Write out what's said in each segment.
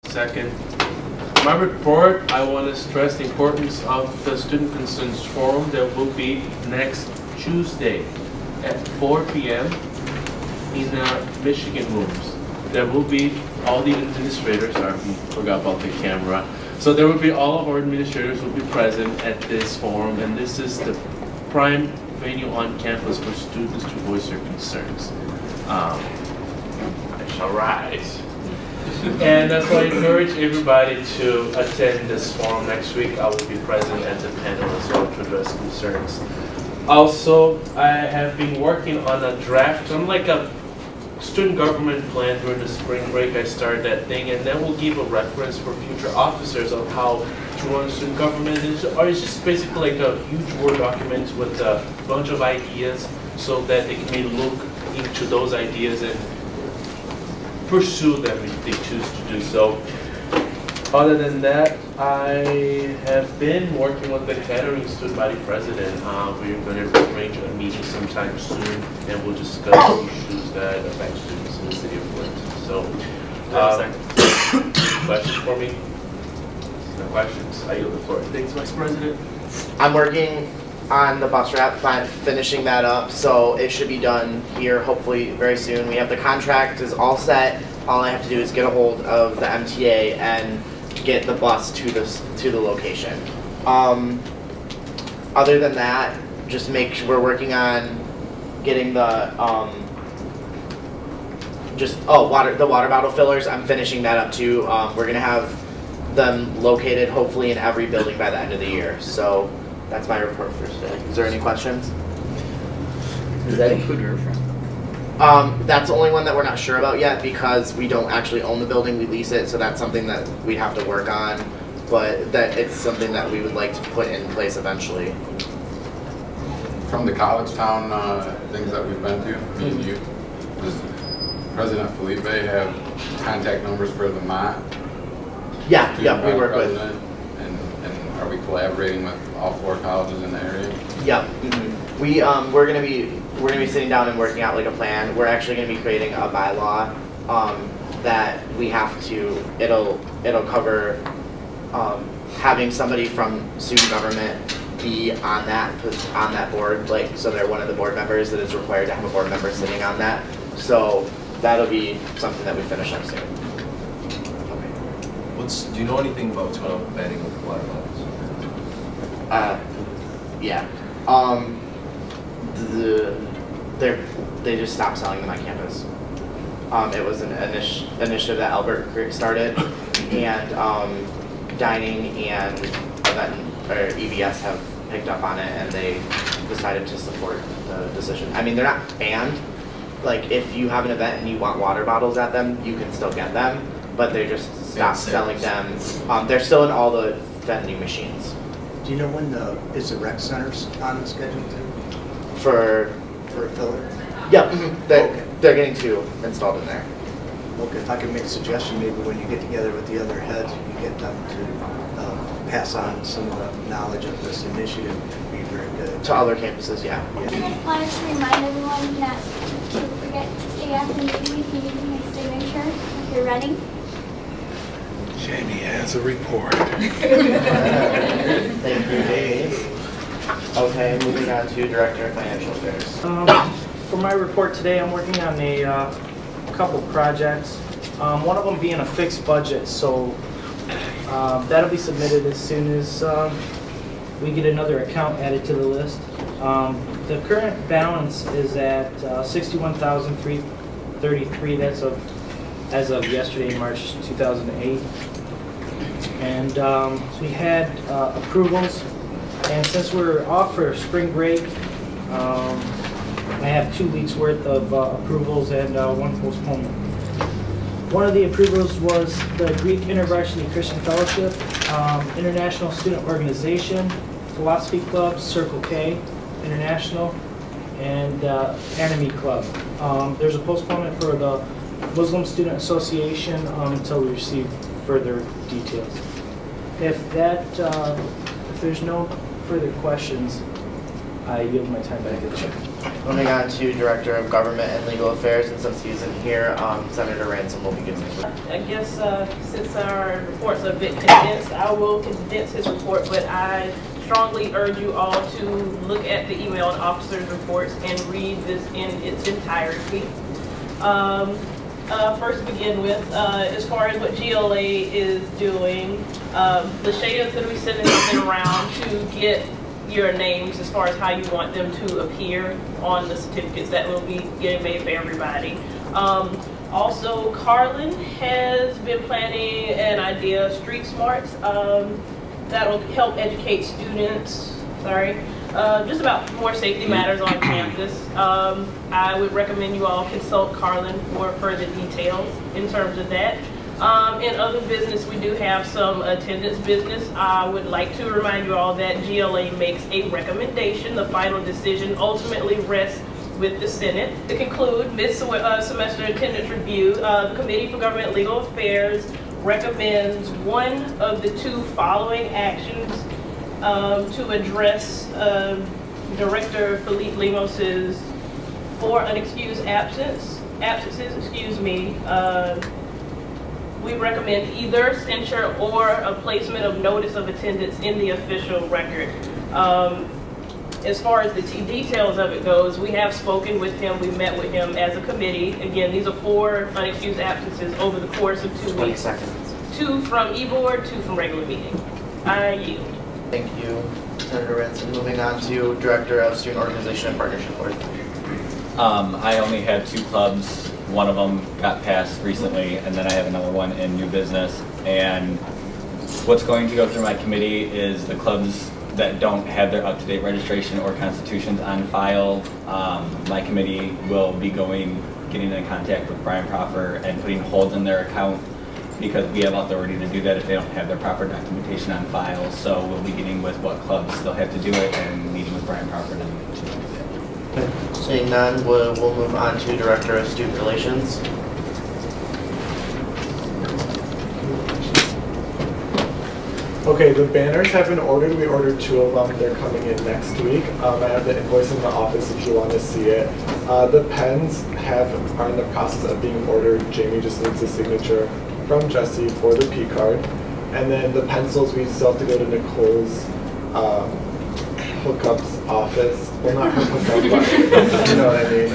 Second. My report, I want to stress the importance of the Student Concerns Forum that will be next Tuesday at 4 p.m. in Michigan rooms. There will be all the administrators, sorry, we forgot about the camera. So there will be all of our administrators will be present at this forum, and this is the prime venue on campus for students to voice their concerns. I shall rise. And so I encourage everybody to attend this forum next week. I will be present at the panel as well to address concerns. Also, I have been working on a draft, on like a student government plan during the spring break. I started that thing, and that will give a reference for future officers of how to run student government. Or it's just basically like a huge Word document with a bunch of ideas so that they may look into those ideas and pursue them if they choose to do so. Other than that, I have been working with the Kettering student body president. We're going to arrange a meeting sometime soon, and we'll discuss issues that affect students in the city of Clinton. So, questions for me? No questions. I yield the floor. Thanks, Vice President. I'm working on the bus wrap, finishing that up, so it should be done here hopefully very soon. We have the contract is all set. All I have to do is get a hold of the MTA and get the bus to the location. Other than that, just make sure we're working on getting the the water bottle fillers. I'm finishing that up too. We're gonna have them located hopefully in every building by the end of the year. So that's my report for today. Is there any questions? Does that include Riverfront? That's the only one that we're not sure about yet because we don't actually own the building, we lease it, so that's something that we'd have to work on, but that it's something that we would like to put in place eventually. From the college town things that we've been to, me and you, does President Felipe have contact numbers for the MOT? Yeah, we work with. And are we collaborating with all 4 colleges in the area? Yep. We're gonna be sitting down and working out like a plan. We're actually gonna be creating a bylaw that we have to. It'll cover having somebody from student government be on that board, like so they're one of the board members that is required to have a board member sitting on that. So that'll be something that we finish up soon. Do you know anything about what's going on with banning of water bottles? Yeah. They just stopped selling them on campus. It was an initiative that Albert started, and dining and event or EBS have picked up on it, and they decided to support the decision. I mean, they're not banned. Like, if you have an event and you want water bottles at them, you can still get them, but they just stopped selling them. They're still in all the vending machines. Do you know when is the rec centers on the schedule too? For a filler? Yep, they're getting 2 installed in there. Okay, if I could make a suggestion, maybe when you get together with the other heads, you can get them to pass on some of the knowledge of this initiative. It'd be very good. To other campuses, yeah. I just wanted to remind everyone not to forget to stay after the meeting if you need to make a signature if you're running. Jamie has a report. Thank you, Dave. Okay, moving on to Director of Financial Affairs. For my report today, I'm working on a couple projects. One of them being a fixed budget, so that'll be submitted as soon as we get another account added to the list. The current balance is at $61,333. That's as of yesterday, March 2008. And we had approvals, and since we're off for spring break, I have 2 weeks worth of approvals and 1 postponement. One of the approvals was the Greek InterVarsity Christian Fellowship, International Student Organization, Philosophy Club, Circle K International, and Anime Club. There's a postponement for the Muslim Student Association until we receive further details. If there's no further questions, I yield my time back to the chair. Moving on to Director of Government and Legal Affairs, and since he's in here, Senator Ransom will begin. I guess since our reports are a bit condensed, I will condense his report, but I strongly urge you all to look at the email and officers' reports and read this in its entirety. First to begin with, as far as what GLA is doing, Lashayda is going to be sending something around to get your names as far as how you want them to appear on the certificates that will be getting made for everybody. Also, Carlin has been planning an idea, Street Smarts, that will help educate students, just about more safety matters on campus. I would recommend you all consult Carlin for further details in terms of that. In other business, we do have some attendance business. I would like to remind you all that GLA makes a recommendation. The final decision ultimately rests with the Senate. To conclude mid-semester attendance review, the Committee for Government Legal Affairs recommends one of the two following actions to address Director Felipe Limos's 4 unexcused absences. We recommend either censure or a placement of notice of attendance in the official record. As far as the details of it goes, we have spoken with him. We met with him as a committee. Again, these are 4 unexcused absences over the course of 2 weeks. 20 seconds. 2 from e-board, 2 from regular meeting. I yield. Thank you, Senator Ransom. Moving on to Director of Student Organization and Partnership Board. I only had 2 clubs. One of them got passed recently, and then I have another one in new business. And what's going to go through my committee is the clubs that don't have their up-to-date registration or constitutions on file. My committee will be getting in contact with Brian Proffer and putting holds in their account because we have authority to do that if they don't have their proper documentation on file. So we'll be getting with what clubs still have to do it and meeting with Brian Proffer to do that. Seeing none, we'll move on to Director of Student Relations. Okay, the banners have been ordered. We ordered 2 of them. They're coming in next week. I have the invoice in the office if you want to see it. The pens are in the process of being ordered. Jamie just needs a signature from Jesse for the P card. And then the pencils, we still have to go to Nicole's hookups office. Well, not her hookup, but you know what I mean.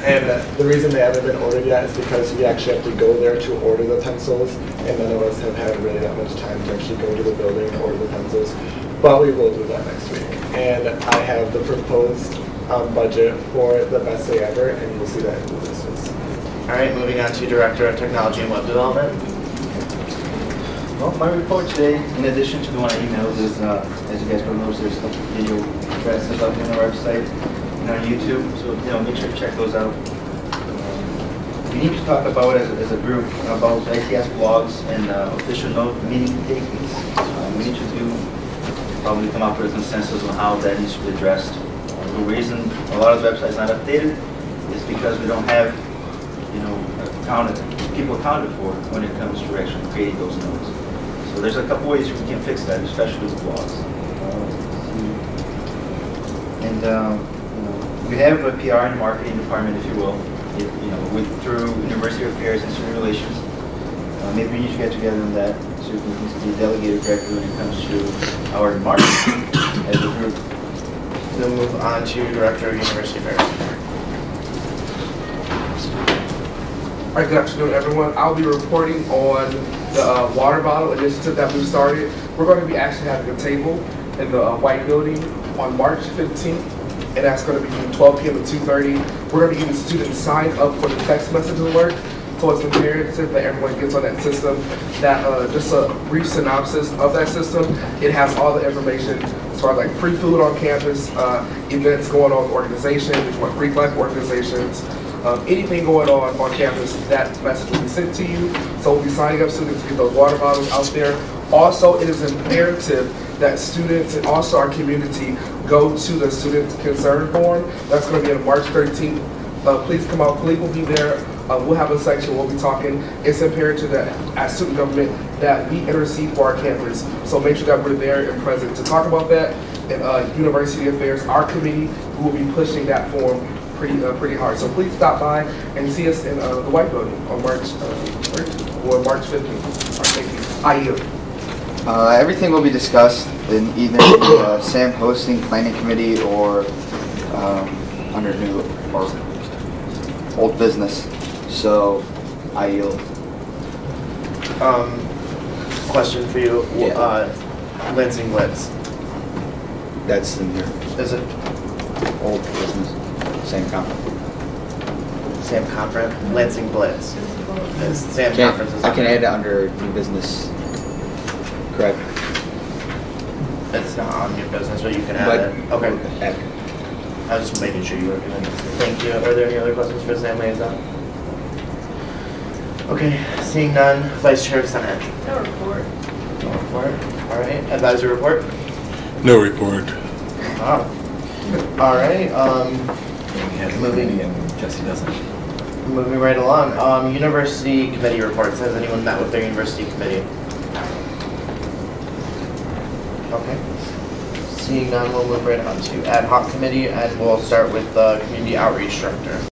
And the reason they haven't been ordered yet is because we actually have to go there to order the pencils, and none of us have had really that much time to actually go to the building and order the pencils. But we will do that next week. And I have the proposed budget for the best day ever, and you'll see that in the business. All right, moving on to Director of Technology and Web Development. Well, my report today, in addition to the one I emailed, is, as you guys probably noticed, there's a couple of video addresses up on our website and on YouTube, so make sure to check those out. We need to talk about, as a group, about ITS blogs and official meeting takings. We need to probably come up with a consensus on how that needs to be addressed. The reason a lot of the websites not updated is because we don't have, people accounted for when it comes to actually creating those notes. So there's a couple ways we can fix that, especially with blogs. We have a PR and marketing department, if you will, through University Affairs and Student Relations. Maybe we need to get together on that so we can be delegated correctly when it comes to our marketing as a group. We'll move on to Director of University Affairs. All right, good afternoon, everyone. I'll be reporting on the water bottle initiative that we started. We're going to be actually having a table in the White Building on March 15th, and that's going to be from 12 p.m. to 2:30. We're going to be getting students signed up for the text message alert, so it's imperative that everyone gets on that system. Just a brief synopsis of that system. It has all the information as far as like free food on campus, events going on, organizations, Greek life organizations, anything going on campus, that message will be sent to you. So we'll be signing up students to get those water bottles out there. Also, it is imperative that students and also our community go to the student concern forum. That's going to be on March 13th. Please come out. Philippe will be there We'll have a section where we'll be talking. It's imperative that as student government that we intercede for our campus. So make sure that we're there and present to talk about that. And University Affairs, our committee, will be pushing that form pretty hard. So please stop by and see us in the White Building on March 15th. All right, thank you. I yield. Everything will be discussed in either the SAM hosting planning committee or under new or old business. So I yield. Question for you. Yeah. Lansing Blitz. That's in here. Is it Old business. Same conference. SAM Conference? Lansing Blitz. It's SAM Conference. I can add it under new business. Correct. It's not on your business, but you can add it. Okay. I was just making sure you were doing this. Thank you. Are there any other questions for SAM Liaison? Okay, seeing none. Vice Chair of Senate. No report. No report. All right. Advisory report? No report. Wow. All right. Moving. And Jesse doesn't. Moving right along. University committee reports. Has anyone met with their university committee? Okay. Seeing none, we'll move right on to ad hoc committee, and we'll start with the community outreach director.